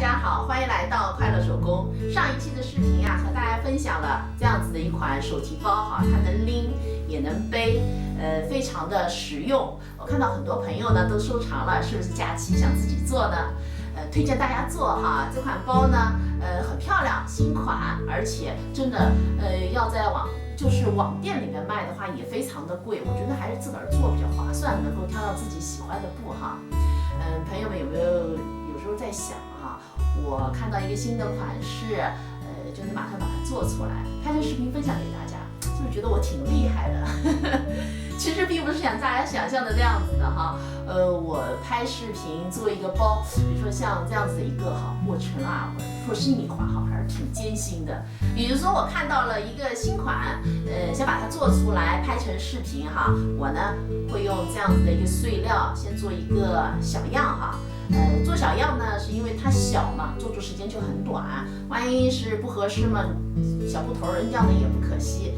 家好，欢迎来到快乐手工。上一期的视频啊，和大家分享了这样子的一款手提包哈，它能拎也能背，非常的实用。我看到很多朋友呢都收藏了，是不是假期想自己做呢？推荐大家做哈，这款包呢，很漂亮，新款，而且真的，要在网店里面卖的话也非常的贵，我觉得还是自个儿做比较划算，能够挑到自己喜欢的布哈。朋友们有时候在想哈，我看到一个新的款式，就能马上把它做出来，拍成视频分享给大家，是不是觉得我挺厉害的？其实并不是像大家想象的这样子的哈。我拍视频做一个包，比如说像这样子的一个哈过程啊，说心里话哈，还是挺艰辛的。比如说我看到了一个新款，想把它做出来拍成视频哈，我呢会用这样子的一个碎料先做一个小样哈。做小样呢，是因为它小嘛，做出时间就很短，万一是不合适嘛，小布头扔掉呢也不可惜。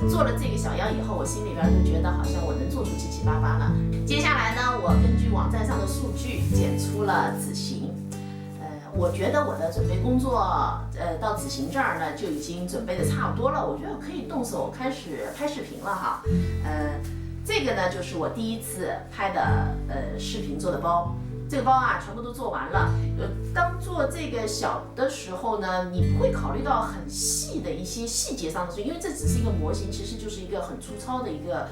做了这个小样以后，我心里边就觉得好像我能做出七七八八了。接下来呢，我根据网站上的数据剪出了子型。我觉得我的准备工作，到子型这儿呢就已经准备的差不多了，我觉得可以动手开始拍视频了哈。这个呢就是我第一次拍的视频做的包。这个包啊，全部都做完了。当做这个小的时候呢，你不会考虑到很细的一些细节上的事，因为这只是一个模型，其实就是一个很粗糙的一个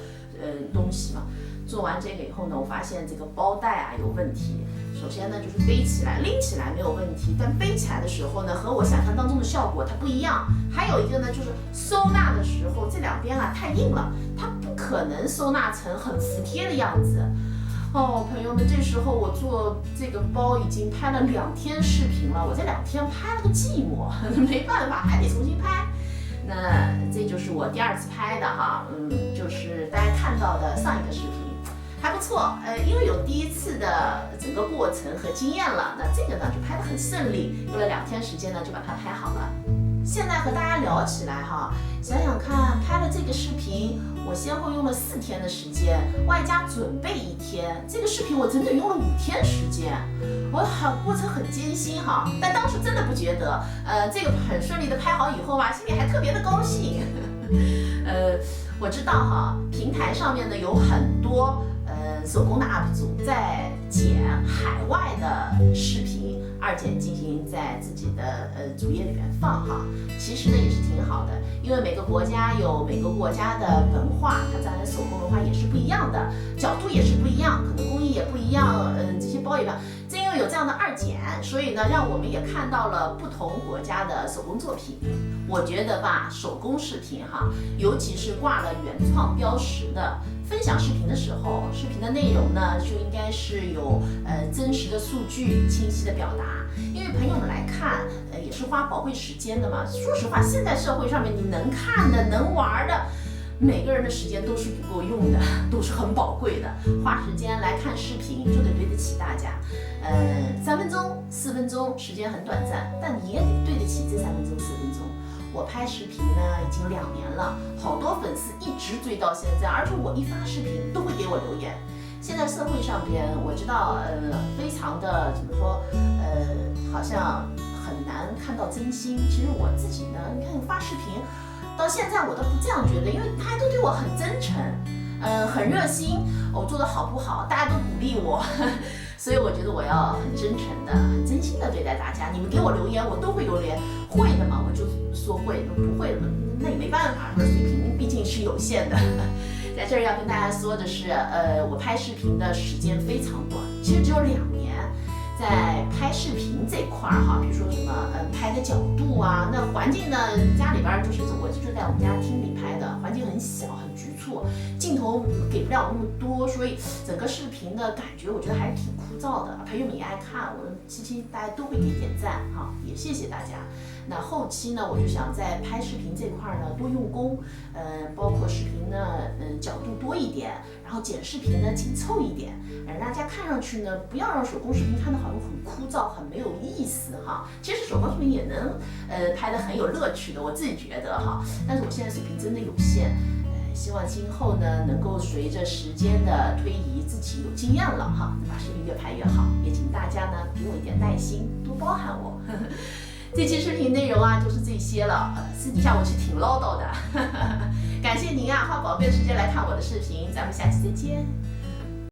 东西嘛。做完这个以后呢，我发现这个包带啊有问题。首先呢，就是背起来、拎起来没有问题，但背起来的时候呢，和我想象当中的效果它不一样。还有一个呢，就是收纳的时候，这两边啊太硬了，它不可能收纳成很服帖的样子。哦，朋友们，这时候我做这个包已经拍了2天视频了，我这2天拍了个寂寞，没办法，还得重新拍。那这就是我第2次拍的哈，就是大家看到的上一个视频，还不错。因为有第1次的整个过程和经验了，那这个呢就拍得很顺利，用了2天时间呢就把它拍好了。现在和大家聊起来哈，想想看，拍了这个视频，我先后用了4天的时间，外加准备1天，这个视频我整整用了5天时间，过程很艰辛哈，但当时真的不觉得，这个很顺利的拍好以后吧，心里还特别的高兴。我知道哈，平台上面呢有很多手工的 UP 主在剪海外的视频，2剪进行在自己的主页里面放哈，其实呢也是挺好的，因为每个国家有每个国家的文化，它当然手工文化也是不一样的，角度也是不一样，可能工艺也不一样，这些包也不一样。正因为有这样的2剪，所以呢让我们也看到了不同国家的手工作品。我觉得吧，手工视频哈，尤其是挂了原创标识的。分享视频的时候，视频的内容呢就应该是有真实的数据、清晰的表达，因为朋友们来看，也是花宝贵时间的嘛。说实话，现在社会上面你能看的、能玩的，每个人的时间都是不够用的，都是很宝贵的。花时间来看视频，就得对得起大家。3分钟、4分钟，时间很短暂，但你也得对得起这3分钟、4分钟。我拍视频呢已经2年了，好多粉丝一直追到现在，而且我一发视频都会给我留言。现在社会上边我知道，非常的怎么说，好像很难看到真心。其实我自己呢，你看发视频到现在我都不这样觉得，因为大家都对我很真诚，很热心，我做的好不好，大家都鼓励我。所以我觉得我要很真诚的、很真心的对待大家。你们给我留言，我都会留言。会的嘛，我就说会；不会的嘛，那也没办法，我的水平毕竟是有限的。在这儿要跟大家说的是，我拍视频的时间非常短，其实只有2年。在拍视频这块儿哈，比如说什么拍的角度啊，那环境呢，家里边就是我就在我们家厅里拍的，环境很小很局促，镜头给不了那么多，所以整个视频的感觉我觉得还是挺枯燥的。朋友们也爱看，我大家都会给点赞哈，也谢谢大家。那后期呢，我就想在拍视频这块呢多用功，包括视频呢，角度多一点，然后剪视频呢紧凑一点，让大家看上去呢不要让手工视频看得好像很枯燥、很没有意思哈。其实手工视频也能拍得很有乐趣的，我自己觉得哈。但是我现在水平真的有限。希望今后呢能够随着时间的推移，自己有经验了哈，把视频越拍越好。也请大家呢给我我一点耐心，多包涵我。这期视频内容啊就是这些了，私底下我是挺唠叨的。感谢您啊花宝贵的时间来看我的视频，咱们下期再见。